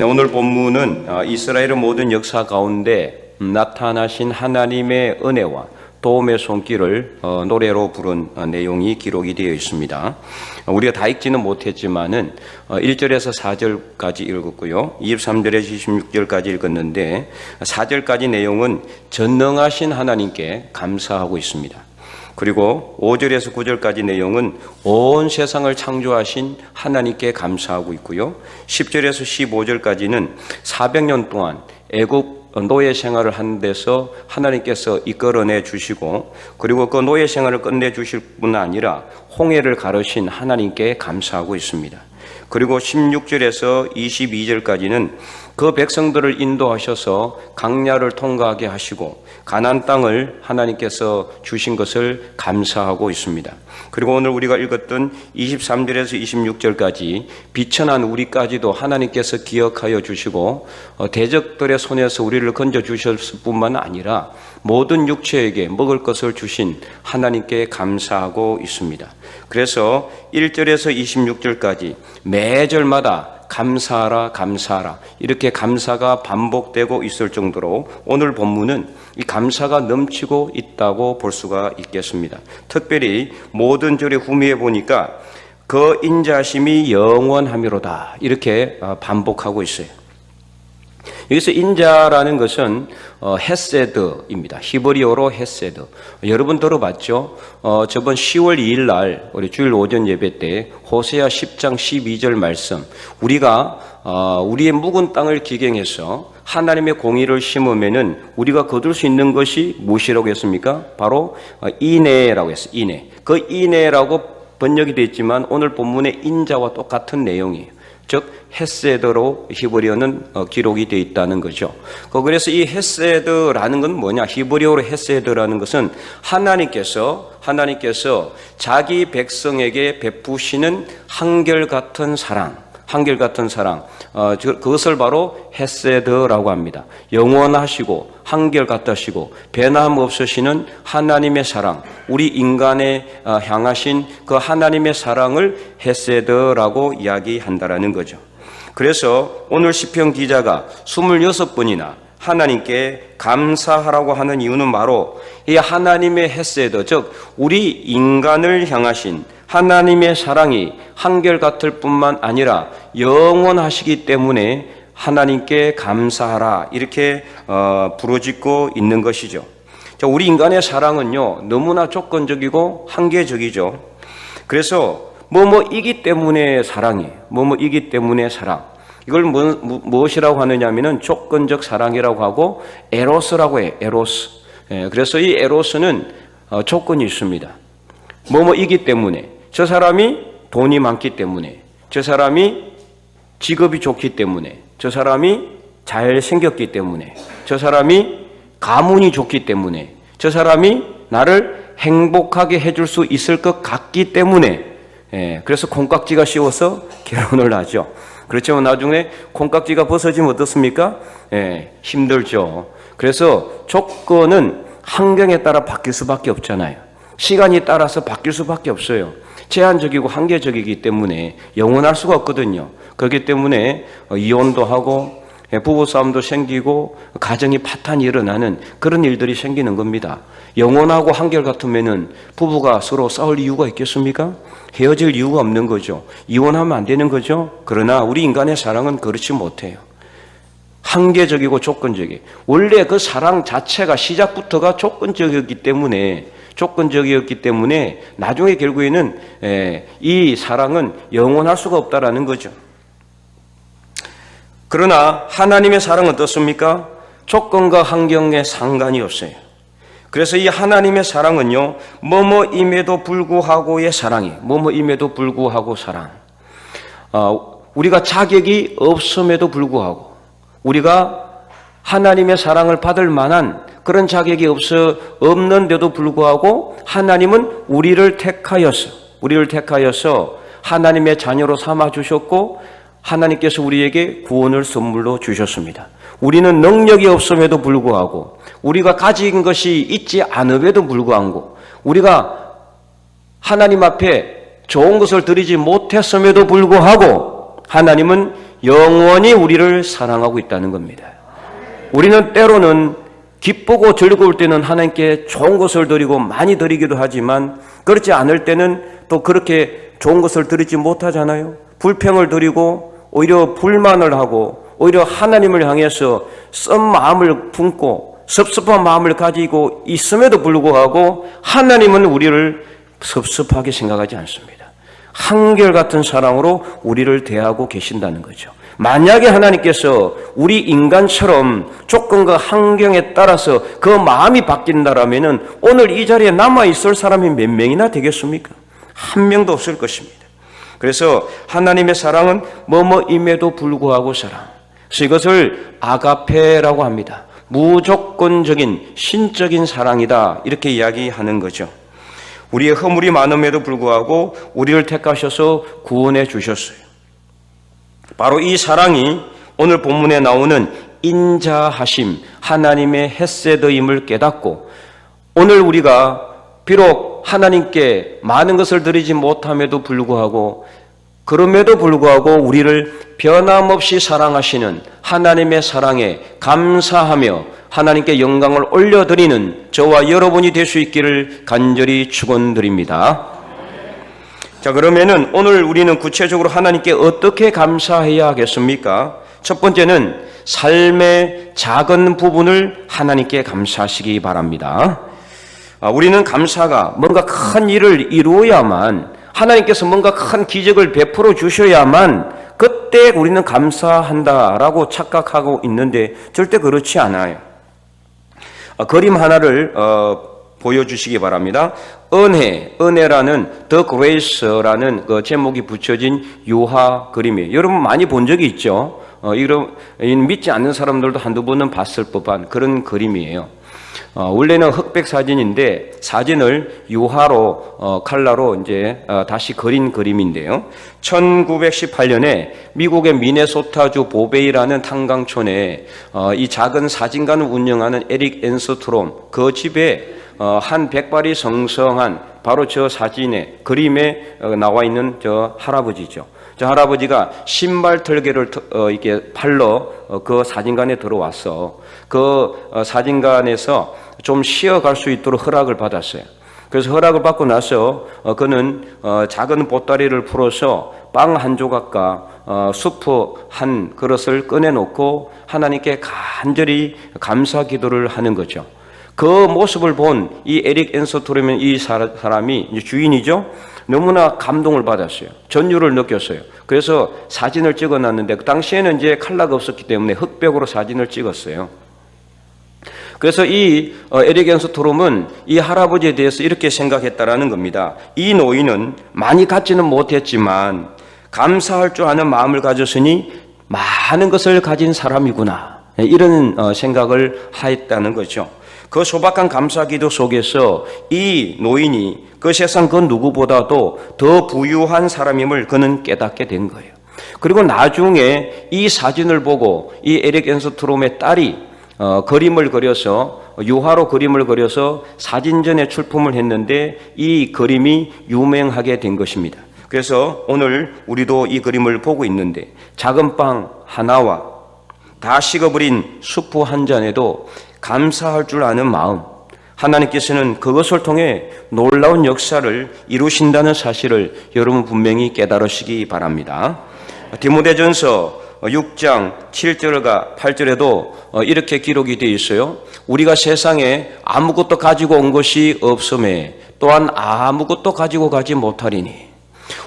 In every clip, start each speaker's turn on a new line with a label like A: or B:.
A: 오늘 본문은 이스라엘의 모든 역사 가운데 나타나신 하나님의 은혜와 도움의 손길을 노래로 부른 내용이 기록이 되어 있습니다. 우리가 다 읽지는 못했지만은 1절에서 4절까지 읽었고요. 23절에서 26절까지 읽었는데 4절까지 내용은 전능하신 하나님께 감사하고 있습니다. 그리고 5절에서 9절까지 내용은 온 세상을 창조하신 하나님께 감사하고 있고요. 10절에서 15절까지는 400년 동안 애굽 노예 생활을 하는 데서 하나님께서 이끌어내 주시고, 그리고 그 노예 생활을 끝내 주실 뿐 아니라 홍해를 가르신 하나님께 감사하고 있습니다. 그리고 16절에서 22절까지는 그 백성들을 인도하셔서 강야를 통과하게 하시고 가나안 땅을 하나님께서 주신 것을 감사하고 있습니다. 그리고 오늘 우리가 읽었던 23절에서 26절까지 비천한 우리까지도 하나님께서 기억하여 주시고 대적들의 손에서 우리를 건져 주셨을 뿐만 아니라 모든 육체에게 먹을 것을 주신 하나님께 감사하고 있습니다. 그래서 1절에서 26절까지 매절마다 감사하라 감사하라 이렇게 감사가 반복되고 있을 정도로 오늘 본문은 이 감사가 넘치고 있다고 볼 수가 있겠습니다. 특별히 모든 절에 후미에 보니까 그 인자심이 영원하미로다 이렇게 반복하고 있어요. 여기서 인자라는 것은 헤세드입니다. 히브리어로 헤세드. 여러분 들어봤죠? 저번 10월 2일 날 우리 주일 오전 예배 때 호세아 10장 12절 말씀, 우리가 우리의 묵은 땅을 기경해서 하나님의 공의를 심으면은 우리가 거둘 수 있는 것이 무엇이라고 했습니까? 바로 인애라고 했어요. 인애. 그 인애라고 번역이 되어 있지만 오늘 본문의 인자와 똑같은 내용이에요. 즉 헤세드로 히브리어는 기록이 되어 있다는 거죠. 그래서 이 헤세드라는 건 뭐냐? 히브리어로 헤세드라는 것은 하나님께서 자기 백성에게 베푸시는 한결같은 사랑, 그것을 바로 헤세드라고 합니다. 영원하시고 한결같으시고 변함 없으시는 하나님의 사랑, 우리 인간에 향하신 그 하나님의 사랑을 헤세드라고 이야기한다라는 거죠. 그래서 오늘 시편 기자가 26번이나 하나님께 감사하라고 하는 이유는 바로 이 하나님의 헤세드, 즉 우리 인간을 향하신 하나님의 사랑이 한결같을 뿐만 아니라 영원하시기 때문에 하나님께 감사하라 이렇게 부르짖고 있는 것이죠. 우리 인간의 사랑은요 너무나 조건적이고 한계적이죠. 그래서 뭐뭐이기 때문에 사랑이에요. 뭐뭐이기 때문에 사랑. 이걸 무엇이라고 하느냐면은 조건적 사랑이라고 하고 에로스라고 해요. 에로스. 그래서 이 에로스는 조건이 있습니다. 뭐뭐이기 때문에, 저 사람이 돈이 많기 때문에, 저 사람이 직업이 좋기 때문에, 저 사람이 잘생겼기 때문에, 저 사람이 가문이 좋기 때문에, 저 사람이 나를 행복하게 해줄 수 있을 것 같기 때문에, 그래서 콩깍지가 씌워서 결혼을 하죠. 그렇지만 나중에 콩깍지가 벗어지면 어떻습니까? 힘들죠. 그래서 조건은 환경에 따라 바뀔 수밖에 없잖아요. 시간이 따라서 바뀔 수밖에 없어요. 제한적이고 한계적이기 때문에 영원할 수가 없거든요. 그렇기 때문에 이혼도 하고 부부싸움도 생기고 가정이 파탄이 일어나는 그런 일들이 생기는 겁니다. 영원하고 한결같으면은 부부가 서로 싸울 이유가 있겠습니까? 헤어질 이유가 없는 거죠. 이혼하면 안 되는 거죠. 그러나 우리 인간의 사랑은 그렇지 못해요. 한계적이고 조건적이에요. 원래 그 사랑 자체가 시작부터가 조건적이었기 때문에 나중에 결국에는 이 사랑은 영원할 수가 없다라는 거죠. 그러나 하나님의 사랑은 어떻습니까? 조건과 환경에 상관이 없어요. 그래서 이 하나님의 사랑은요, 뭐뭐임에도 불구하고의 사랑이에요. 뭐뭐임에도 불구하고 사랑. 우리가 자격이 없음에도 불구하고, 우리가 하나님의 사랑을 받을 만한 그런 자격이 없는데도 불구하고 하나님은 우리를 택하여서 하나님의 자녀로 삼아 주셨고 하나님께서 우리에게 구원을 선물로 주셨습니다. 우리는 능력이 없음에도 불구하고, 우리가 가진 것이 있지 않음에도 불구하고, 우리가 하나님 앞에 좋은 것을 드리지 못했음에도 불구하고 하나님은 영원히 우리를 사랑하고 있다는 겁니다. 우리는 때로는 기쁘고 즐거울 때는 하나님께 좋은 것을 드리고 많이 드리기도 하지만 그렇지 않을 때는 또 그렇게 좋은 것을 드리지 못하잖아요. 불평을 드리고 오히려 불만을 하고 오히려 하나님을 향해서 쓴 마음을 품고 섭섭한 마음을 가지고 있음에도 불구하고 하나님은 우리를 섭섭하게 생각하지 않습니다. 한결같은 사랑으로 우리를 대하고 계신다는 거죠. 만약에 하나님께서 우리 인간처럼 조건과 환경에 따라서 그 마음이 바뀐다라면 오늘 이 자리에 남아있을 사람이 몇 명이나 되겠습니까? 한 명도 없을 것입니다. 그래서 하나님의 사랑은 뭐뭐임에도 불구하고 사랑. 그래서 이것을 아가페라고 합니다. 무조건적인 신적인 사랑이다 이렇게 이야기하는 거죠. 우리의 허물이 많음에도 불구하고 우리를 택하셔서 구원해 주셨어요. 바로 이 사랑이 오늘 본문에 나오는 인자하심, 하나님의 헤세드임을 깨닫고 오늘 우리가 비록 하나님께 많은 것을 드리지 못함에도 불구하고 그럼에도 불구하고 우리를 변함없이 사랑하시는 하나님의 사랑에 감사하며 하나님께 영광을 올려드리는 저와 여러분이 될 수 있기를 간절히 축원드립니다. 자, 그러면은 오늘 우리는 구체적으로 하나님께 어떻게 감사해야 하겠습니까? 첫 번째는 삶의 작은 부분을 하나님께 감사하시기 바랍니다. 우리는 감사가 뭔가 큰 일을 이루어야만 하나님께서 뭔가 큰 기적을 베풀어 주셔야만 그때 우리는 감사한다라고 착각하고 있는데 절대 그렇지 않아요. 그림 하나를 보여주시기 바랍니다. 은혜라는 The Grace라는 그 제목이 붙여진 유화 그림이에요. 여러분 많이 본 적이 있죠? 믿지 않는 사람들도 한두 번은 봤을 법한 그런 그림이에요. 원래는 흑백 사진인데 사진을 유화로 칼라로 이제 다시 그린 그림인데요. 1918년에 미국의 미네소타주 보베이라는 탄광촌에 이 작은 사진관을 운영하는 에릭 앤스트롬 그 집에 한 백발이 성성한 바로 저 사진에 그림에 나와 있는 저 할아버지죠. 저 할아버지가 신발 털개를 이렇게 팔러 그 사진관에 들어와서 그 사진관에서 좀 쉬어갈 수 있도록 허락을 받았어요. 그래서 허락을 받고 나서 그는 작은 보따리를 풀어서 빵 한 조각과 수프 한 그릇을 꺼내놓고 하나님께 간절히 감사 기도를 하는 거죠. 그 모습을 본 이 에릭 앤스트롬은 이 사람이 주인이죠. 너무나 감동을 받았어요. 전율을 느꼈어요. 그래서 사진을 찍어놨는데 그 당시에는 이제 칼라가 없었기 때문에 흑백으로 사진을 찍었어요. 그래서 이 에릭 앤스트롬은 이 할아버지에 대해서 이렇게 생각했다라는 겁니다. 이 노인은 많이 갖지는 못했지만 감사할 줄 아는 마음을 가졌으니 많은 것을 가진 사람이구나. 이런 생각을 하였다는 거죠. 그 소박한 감사기도 속에서 이 노인이 그 세상 그 누구보다도 더 부유한 사람임을 그는 깨닫게 된 거예요. 그리고 나중에 이 사진을 보고 이 에릭 앤스트롬의 딸이 그림을 그려서 유화로 그림을 그려서 사진전에 출품을 했는데 이 그림이 유명하게 된 것입니다. 그래서 오늘 우리도 이 그림을 보고 있는데 작은 빵 하나와 다 식어버린 수프 한 잔에도 감사할 줄 아는 마음, 하나님께서는 그것을 통해 놀라운 역사를 이루신다는 사실을 여러분 분명히 깨달으시기 바랍니다. 디모데전서 6장 7절과 8절에도 이렇게 기록이 되어 있어요. 우리가 세상에 아무것도 가지고 온 것이 없음에 또한 아무것도 가지고 가지 못하리니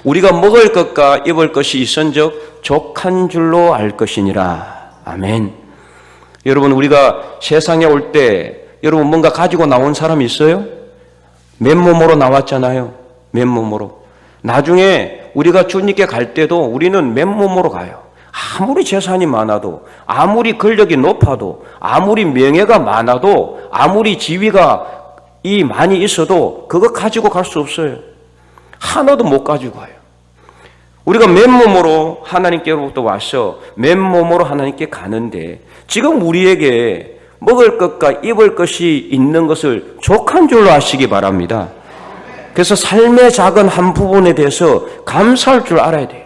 A: 우리가 먹을 것과 입을 것이 있은즉 족한 줄로 알 것이니라. 아멘. 여러분 우리가 세상에 올 때 여러분 뭔가 가지고 나온 사람 있어요? 맨몸으로 나왔잖아요. 맨몸으로. 나중에 우리가 주님께 갈 때도 우리는 맨몸으로 가요. 아무리 재산이 많아도 아무리 권력이 높아도 아무리 명예가 많아도 아무리 지위가 많이 있어도 그거 가지고 갈 수 없어요. 하나도 못 가지고 가요. 우리가 맨몸으로 하나님께로부터 와서 맨몸으로 하나님께 가는데 지금 우리에게 먹을 것과 입을 것이 있는 것을 족한 줄로 아시기 바랍니다. 그래서 삶의 작은 한 부분에 대해서 감사할 줄 알아야 돼요.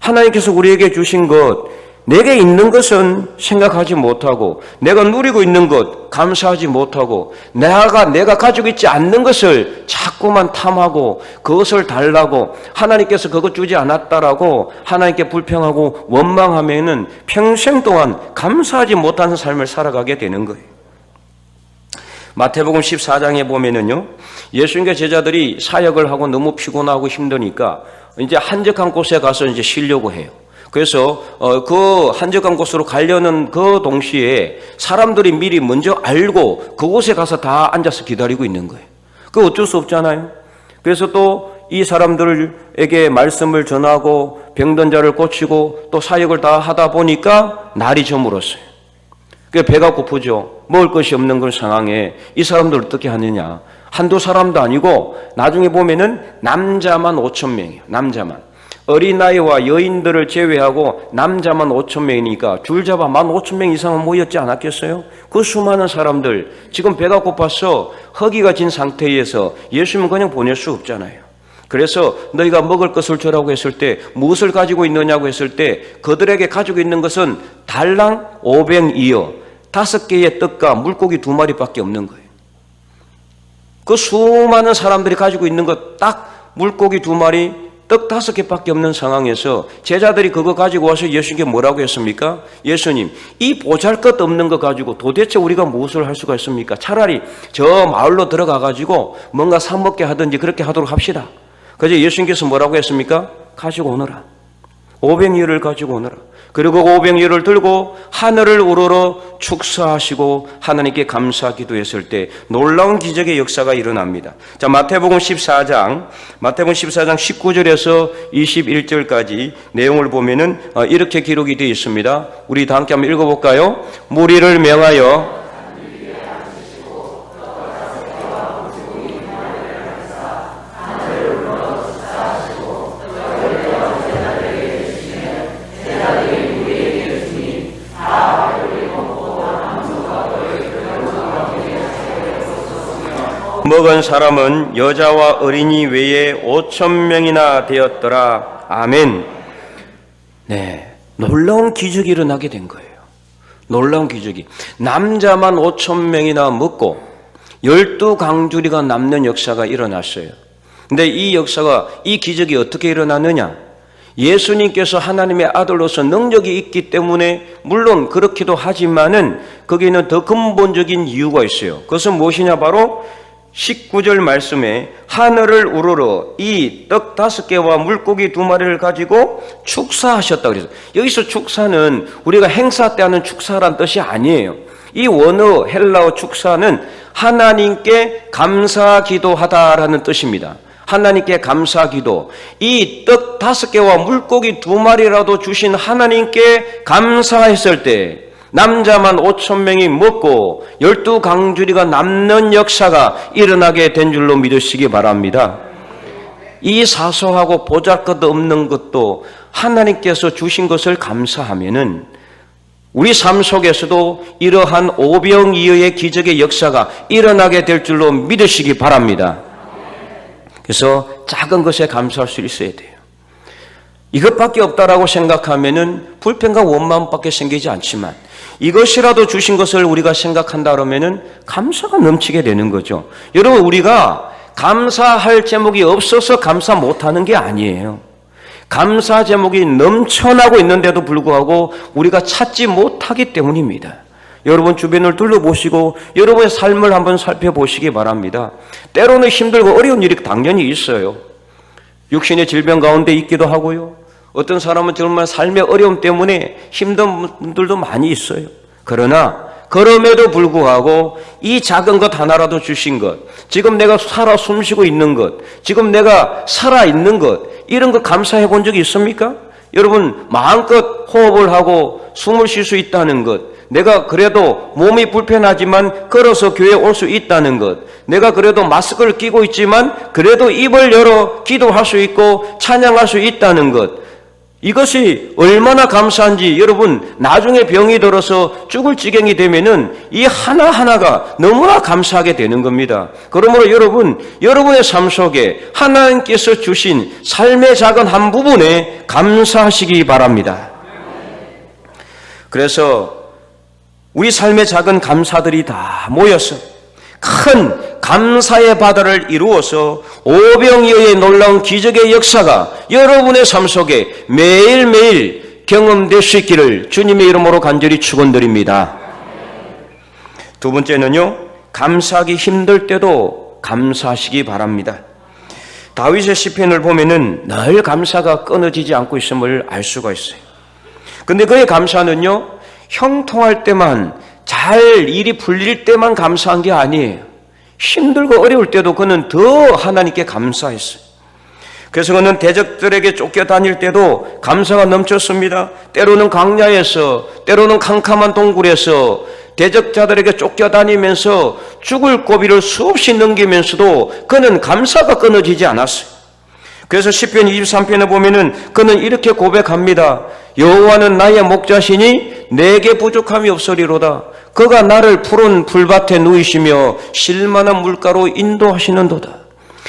A: 하나님께서 우리에게 주신 것, 내게 있는 것은 생각하지 못하고, 내가 누리고 있는 것 감사하지 못하고, 내가 가지고 있지 않는 것을 자꾸만 탐하고 그것을 달라고, 하나님께서 그것 주지 않았다라고 하나님께 불평하고 원망하면은 평생 동안 감사하지 못하는 삶을 살아가게 되는 거예요. 마태복음 14장에 보면은요, 예수님과 제자들이 사역을 하고 너무 피곤하고 힘드니까 이제 한적한 곳에 가서 이제 쉬려고 해요. 그래서 그 한적한 곳으로 가려는 그 동시에 사람들이 미리 먼저 알고 그곳에 가서 다 앉아서 기다리고 있는 거예요. 그거 어쩔 수 없잖아요. 그래서 또 이 사람들에게 말씀을 전하고 병든 자를 고치고 또 사역을 다 하다 보니까 날이 저물었어요. 배가 고프죠. 먹을 것이 없는 그런 상황에 이 사람들 어떻게 하느냐. 한두 사람도 아니고 나중에 보면은 남자만 5,000명이에요. 남자만. 어린아이와 여인들을 제외하고 남자만 5,000명이니까 줄 잡아 15,000명 이상은 모였지 않았겠어요? 그 수많은 사람들, 지금 배가 고파서 허기가 진 상태에서 예수님은 그냥 보낼 수 없잖아요. 그래서 너희가 먹을 것을 주라고 했을 때 무엇을 가지고 있느냐고 했을 때 그들에게 가지고 있는 것은 달랑 500이어 5개의 떡과 물고기 2마리밖에 없는 거예요. 그 수많은 사람들이 가지고 있는 것 딱 물고기 2마리, 떡 5개밖에 없는 상황에서 제자들이 그거 가지고 와서 예수님께 뭐라고 했습니까? 예수님, 이 보잘것없는 거 가지고 도대체 우리가 무엇을 할 수가 있습니까? 차라리 저 마을로 들어가 가지고 뭔가 사 먹게 하든지 그렇게 하도록 합시다. 그래서 예수님께서 뭐라고 했습니까? 가지고 오너라. 500여를 가지고 오너라. 그리고 500여를 들고 하늘을 우러러 축사하시고 하나님께 감사 기도했을 때 놀라운 기적의 역사가 일어납니다. 자, 마태복음 14장 19절에서 21절까지 내용을 보면은 이렇게 기록이 되어 있습니다. 우리 다 함께 한번 읽어볼까요? 무리를 명하여 먹은 사람은 여자와 어린이 외에 5,000명이나 되었더라. 아멘. 네, 놀라운 기적이 일어나게 된 거예요. 놀라운 기적이. 남자만 5,000명이나 먹고 12강주리가 남는 역사가 일어났어요. 근데 이 역사가, 이 기적이 어떻게 일어났느냐? 예수님께서 하나님의 아들로서 능력이 있기 때문에 물론 그렇기도 하지만은 거기는 더 근본적인 이유가 있어요. 그것은 무엇이냐? 바로 19절 말씀에 하늘을 우러러 이 떡 5개와 물고기 2마리를 가지고 축사하셨다 그래서, 여기서 축사는 우리가 행사 때 하는 축사란 뜻이 아니에요. 이 원어 헬라어 축사는 하나님께 감사 기도하다라는 뜻입니다. 하나님께 감사 기도. 이 떡 5개와 물고기 2마리라도 주신 하나님께 감사했을 때 남자만 5,000명이 먹고 12강주리가 남는 역사가 일어나게 된 줄로 믿으시기 바랍니다. 이 사소하고 보잘것없는 것도 하나님께서 주신 것을 감사하면은 우리 삶 속에서도 이러한 오병이어의 기적의 역사가 일어나게 될 줄로 믿으시기 바랍니다. 그래서 작은 것에 감사할 수 있어야 돼요. 이것밖에 없다라고 생각하면은 불평과 원망밖에 생기지 않지만 이것이라도 주신 것을 우리가 생각한다 그러면은 감사가 넘치게 되는 거죠. 여러분, 우리가 감사할 제목이 없어서 감사 못하는 게 아니에요. 감사 제목이 넘쳐나고 있는데도 불구하고 우리가 찾지 못하기 때문입니다. 여러분 주변을 둘러보시고 여러분의 삶을 한번 살펴보시기 바랍니다. 때로는 힘들고 어려운 일이 당연히 있어요. 육신의 질병 가운데 있기도 하고요. 어떤 사람은 정말 삶의 어려움 때문에 힘든 분들도 많이 있어요. 그러나 그럼에도 불구하고 이 작은 것 하나라도 주신 것, 지금 내가 살아 숨쉬고 있는 것, 지금 내가 살아있는 것, 이런 거 감사해 본 적이 있습니까? 여러분 마음껏 호흡을 하고 숨을 쉴 수 있다는 것, 내가 그래도 몸이 불편하지만 걸어서 교회에 올 수 있다는 것, 내가 그래도 마스크를 끼고 있지만 그래도 입을 열어 기도할 수 있고 찬양할 수 있다는 것, 이것이 얼마나 감사한지 여러분 나중에 병이 들어서 죽을 지경이 되면은 이 하나하나가 너무나 감사하게 되는 겁니다. 그러므로 여러분, 여러분의 삶 속에 하나님께서 주신 삶의 작은 한 부분에 감사하시기 바랍니다. 그래서 우리 삶의 작은 감사들이 다 모여서 큰 감사의 바다를 이루어서 오병이어의 놀라운 기적의 역사가 여러분의 삶 속에 매일매일 경험될 수 있기를 주님의 이름으로 간절히 축원드립니다. 두 번째는요, 감사하기 힘들 때도 감사하시기 바랍니다. 다윗의 시편을 보면은 늘 감사가 끊어지지 않고 있음을 알 수가 있어요. 근데 그의 감사는요, 형통할 때만, 잘 일이 풀릴 때만 감사한 게 아니에요. 힘들고 어려울 때도 그는 더 하나님께 감사했어요. 그래서 그는 대적들에게 쫓겨다닐 때도 감사가 넘쳤습니다. 때로는 광야에서, 때로는 캄캄한 동굴에서 대적자들에게 쫓겨다니면서 죽을 고비를 수없이 넘기면서도 그는 감사가 끊어지지 않았어요. 그래서 시편 23편에 보면은 그는 이렇게 고백합니다. 여호와는 나의 목자시니 내게 부족함이 없으리로다. 그가 나를 푸른 풀밭에 누이시며 실만한 물가로 인도하시는도다.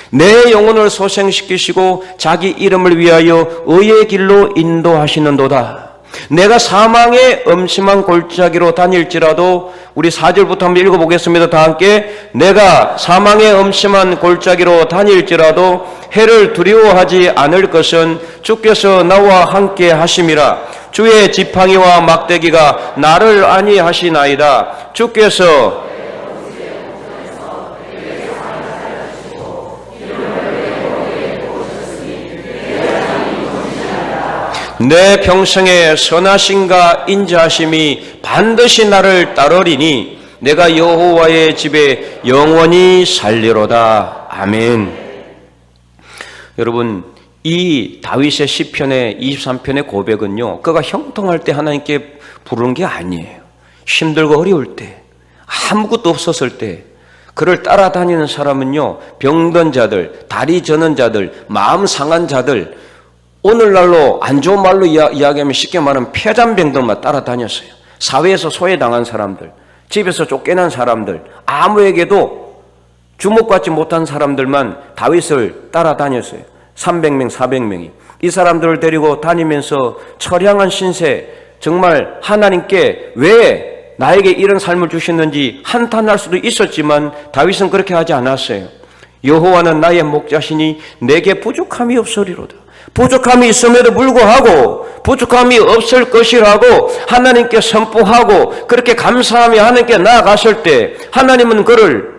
A: 내 영혼을 소생시키시고 자기 이름을 위하여 의의 길로 인도하시는도다. 내가 사망의 음침한 골짜기로 다닐지라도, 우리 4절부터 한번 읽어보겠습니다. 다 함께. 내가 사망의 음침한 골짜기로 다닐지라도 해를 두려워하지 않을 것은 주께서 나와 함께 하심이라. 주의 지팡이와 막대기가 나를 안위하시나이다. 주께서 내 평생의 선하심과 인자하심이 반드시 나를 따르리니 내가 여호와의 집에 영원히 살리로다. 아멘. 여러분, 이 다윗의 시편의 23편의 고백은요, 그가 형통할 때 하나님께 부르는 게 아니에요. 힘들고 어려울 때, 아무것도 없었을 때, 그를 따라다니는 사람은요, 병든 자들, 다리 저는 자들, 마음 상한 자들, 오늘날로 안 좋은 말로 이야기하면 쉽게 말하면 폐잔병들만 따라다녔어요. 사회에서 소외당한 사람들, 집에서 쫓겨난 사람들, 아무에게도 주목받지 못한 사람들만 다윗을 따라다녔어요. 300명, 400명이. 이 사람들을 데리고 다니면서 처량한 신세, 정말 하나님께 왜 나에게 이런 삶을 주셨는지 한탄할 수도 있었지만 다윗은 그렇게 하지 않았어요. 여호와는 나의 목자시니 내게 부족함이 없으리로다. 부족함이 있음에도 불구하고 부족함이 없을 것이라고 하나님께 선포하고 그렇게 감사하며 하나님께 나아갔을 때 하나님은 그를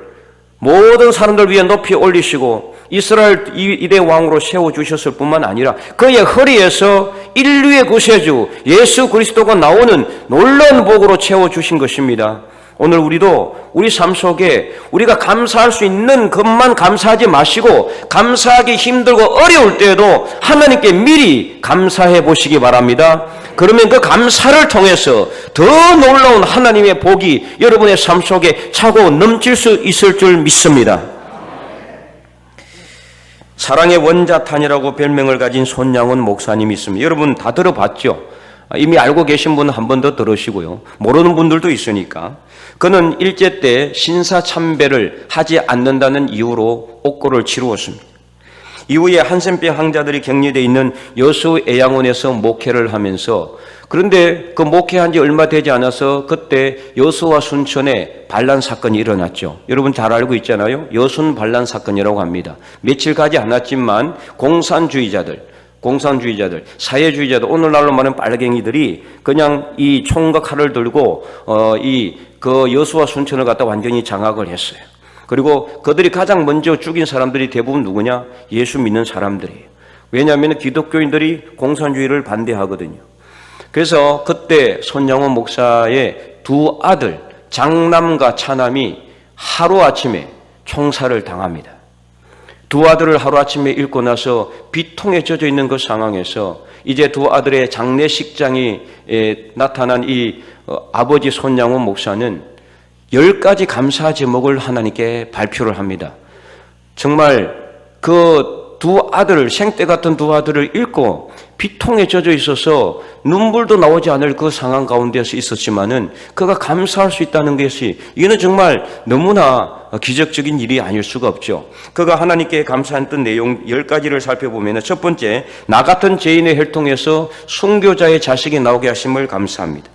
A: 모든 사람들 위해 높이 올리시고 이스라엘 이대 왕으로 세워주셨을 뿐만 아니라 그의 허리에서 인류의 구세주 예수 그리스도가 나오는 놀라운 복으로 채워주신 것입니다. 오늘 우리도 우리 삶 속에 우리가 감사할 수 있는 것만 감사하지 마시고 감사하기 힘들고 어려울 때에도 하나님께 미리 감사해 보시기 바랍니다. 그러면 그 감사를 통해서 더 놀라운 하나님의 복이 여러분의 삶 속에 차고 넘칠 수 있을 줄 믿습니다. 사랑의 원자탄이라고 별명을 가진 손양원 목사님이 있습니다. 여러분 다 들어봤죠? 이미 알고 계신 분은 한 번 더 들으시고요. 모르는 분들도 있으니까. 그는 일제 때 신사참배를 하지 않는다는 이유로 옥고를 치루었습니다. 이후에 한센병 환자들이 격리되어 있는 여수 애양원에서 목회를 하면서, 그런데 그 목회한 지 얼마 되지 않아서 그때 여수와 순천에 반란 사건이 일어났죠. 여러분 잘 알고 있잖아요. 여순 반란 사건이라고 합니다. 며칠 가지 않았지만 공산주의자들, 사회주의자들, 오늘날로 말하는 빨갱이들이 그냥 이 총과 칼을 들고 그 여수와 순천을 갖다 완전히 장악을 했어요. 그리고 그들이 가장 먼저 죽인 사람들이 대부분 누구냐? 예수 믿는 사람들이에요. 왜냐하면 기독교인들이 공산주의를 반대하거든요. 그래서 그때 손양원 목사의 두 아들 장남과 차남이 하루아침에 총살을 당합니다. 두 아들을 하루아침에 잃고 나서 비통에 젖어 있는 그 상황에서 이제 두 아들의 장례식장에 나타난 이 아버지 손양원 목사는 10가지 감사 제목을 하나님께 발표를 합니다. 정말 그 두 아들을, 생때 같은 두 아들을 잃고 비통에 젖어 있어서 눈물도 나오지 않을 그 상황 가운데서 있었지만은 그가 감사할 수 있다는 것이 이거는 정말 너무나 기적적인 일이 아닐 수가 없죠. 그가 하나님께 감사했던 내용 10가지를 살펴보면 첫 번째, 나 같은 죄인의 혈통에서 순교자의 자식이 나오게 하심을 감사합니다.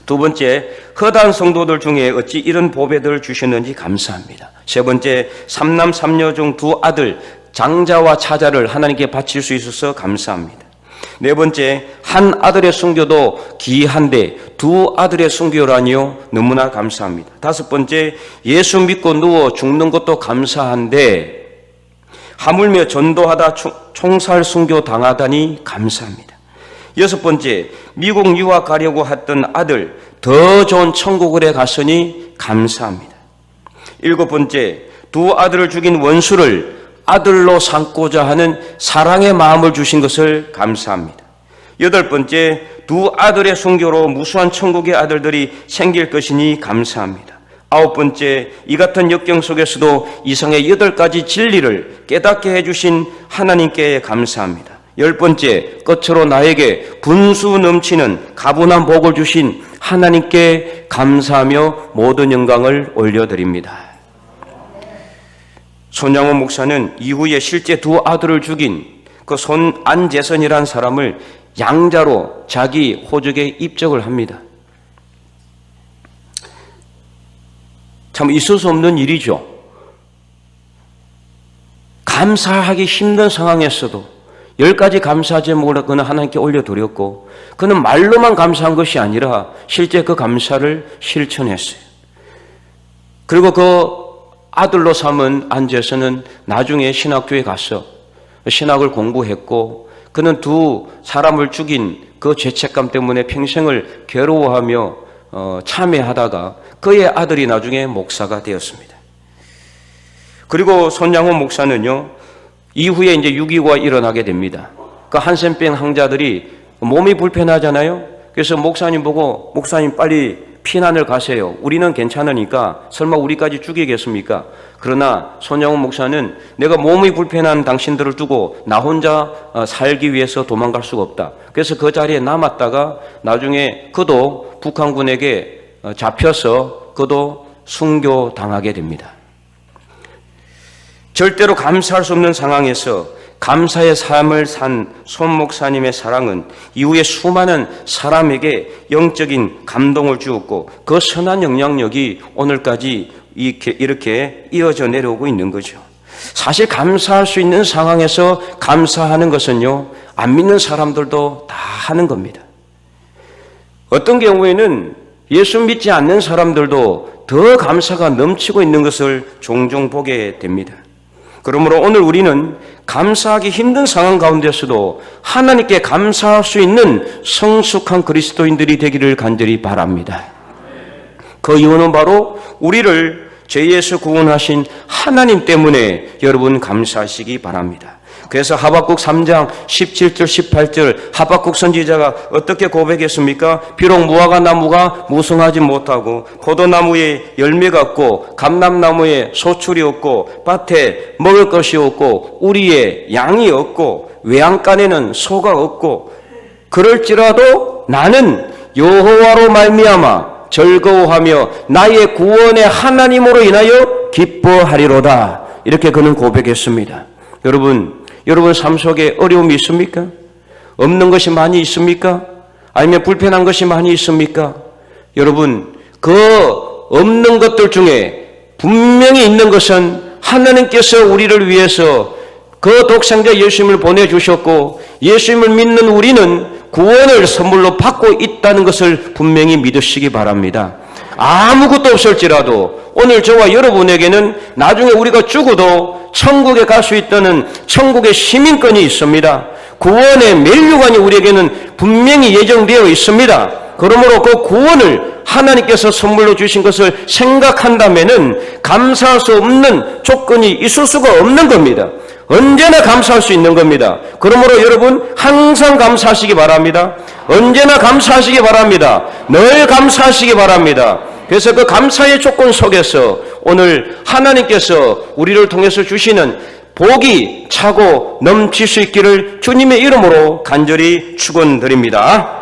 A: 두 번째, 허다한 성도들 중에 어찌 이런 보배들을 주셨는지 감사합니다. 세 번째, 삼남 삼녀 중 두 아들 장자와 차자를 하나님께 바칠 수 있어서 감사합니다. 네 번째, 한 아들의 순교도 귀한데 두 아들의 순교라니요 너무나 감사합니다. 다섯 번째, 예수 믿고 누워 죽는 것도 감사한데 하물며 전도하다 총살 순교 당하다니 감사합니다. 여섯 번째, 미국 유학 가려고 했던 아들 더 좋은 천국에 갔으니 감사합니다. 일곱 번째, 두 아들을 죽인 원수를 아들로 삼고자 하는 사랑의 마음을 주신 것을 감사합니다. 여덟 번째, 두 아들의 순교로 무수한 천국의 아들들이 생길 것이니 감사합니다. 아홉 번째, 이 같은 역경 속에서도 이상의 8가지 진리를 깨닫게 해주신 하나님께 감사합니다. 열 번째, 끝으로 나에게 분수 넘치는 가분한 복을 주신 하나님께 감사하며 모든 영광을 올려드립니다. 손양원 목사는 이후에 실제 두 아들을 죽인 그 손안재선이라는 사람을 양자로 자기 호적에 입적을 합니다. 참 있을 수 없는 일이죠. 감사하기 힘든 상황에서도 10가지 감사 제목을 그는 하나님께 올려드렸고, 그는 말로만 감사한 것이 아니라 실제 그 감사를 실천했어요. 그리고 그 아들로 삼은 안재선은 나중에 신학교에 가서 신학을 공부했고, 그는 두 사람을 죽인 그 죄책감 때문에 평생을 괴로워하며 참회하다가 그의 아들이 나중에 목사가 되었습니다. 그리고 손양원 목사는요, 이후에 이제 6.25가 일어나게 됩니다. 그 한센병 환자들이 몸이 불편하잖아요. 그래서 목사님 보고, 목사님 빨리 피난을 가세요. 우리는 괜찮으니까 설마 우리까지 죽이겠습니까? 그러나 손양원 목사는 내가 몸이 불편한 당신들을 두고 나 혼자 살기 위해서 도망갈 수가 없다. 그래서 그 자리에 남았다가 나중에 그도 북한군에게 잡혀서 그도 순교당하게 됩니다. 절대로 감사할 수 없는 상황에서 감사의 삶을 산 손 목사님의 사랑은 이후에 수많은 사람에게 영적인 감동을 주었고, 그 선한 영향력이 오늘까지 이렇게 이어져 내려오고 있는 거죠. 사실 감사할 수 있는 상황에서 감사하는 것은요, 안 믿는 사람들도 다 하는 겁니다. 어떤 경우에는 예수 믿지 않는 사람들도 더 감사가 넘치고 있는 것을 종종 보게 됩니다. 그러므로 오늘 우리는 감사하기 힘든 상황 가운데서도 하나님께 감사할 수 있는 성숙한 그리스도인들이 되기를 간절히 바랍니다. 그 이유는 바로 우리를 죄에서 구원하신 하나님 때문에 여러분 감사하시기 바랍니다. 그래서 하박국 3장 17절 18절 하박국 선지자가 어떻게 고백했습니까? 비록 무화과 나무가 무성하지 못하고 포도나무에 열매가 없고 감람나무에 소출이 없고 밭에 먹을 것이 없고 우리에 양이 없고 외양간에는 소가 없고 그럴지라도 나는 여호와로 말미암아 즐거워하며 나의 구원의 하나님으로 인하여 기뻐하리로다. 이렇게 그는 고백했습니다. 여러분 삶 속에 어려움이 있습니까? 없는 것이 많이 있습니까? 아니면 불편한 것이 많이 있습니까? 여러분, 그 없는 것들 중에 분명히 있는 것은 하나님께서 우리를 위해서 그 독생자 예수님을 보내주셨고, 예수님을 믿는 우리는 구원을 선물로 받고 있다는 것을 분명히 믿으시기 바랍니다. 아무것도 없을지라도 오늘 저와 여러분에게는 나중에 우리가 죽어도 천국에 갈 수 있다는 천국의 시민권이 있습니다. 구원의 멸류관이 우리에게는 분명히 예정되어 있습니다. 그러므로 그 구원을 하나님께서 선물로 주신 것을 생각한다면은 감사할 수 없는 조건이 있을 수가 없는 겁니다. 언제나 감사할 수 있는 겁니다. 그러므로 여러분 항상 감사하시기 바랍니다. 언제나 감사하시기 바랍니다. 늘 감사하시기 바랍니다. 그래서 그 감사의 조건 속에서 오늘 하나님께서 우리를 통해서 주시는 복이 차고 넘칠 수 있기를 주님의 이름으로 간절히 축원드립니다.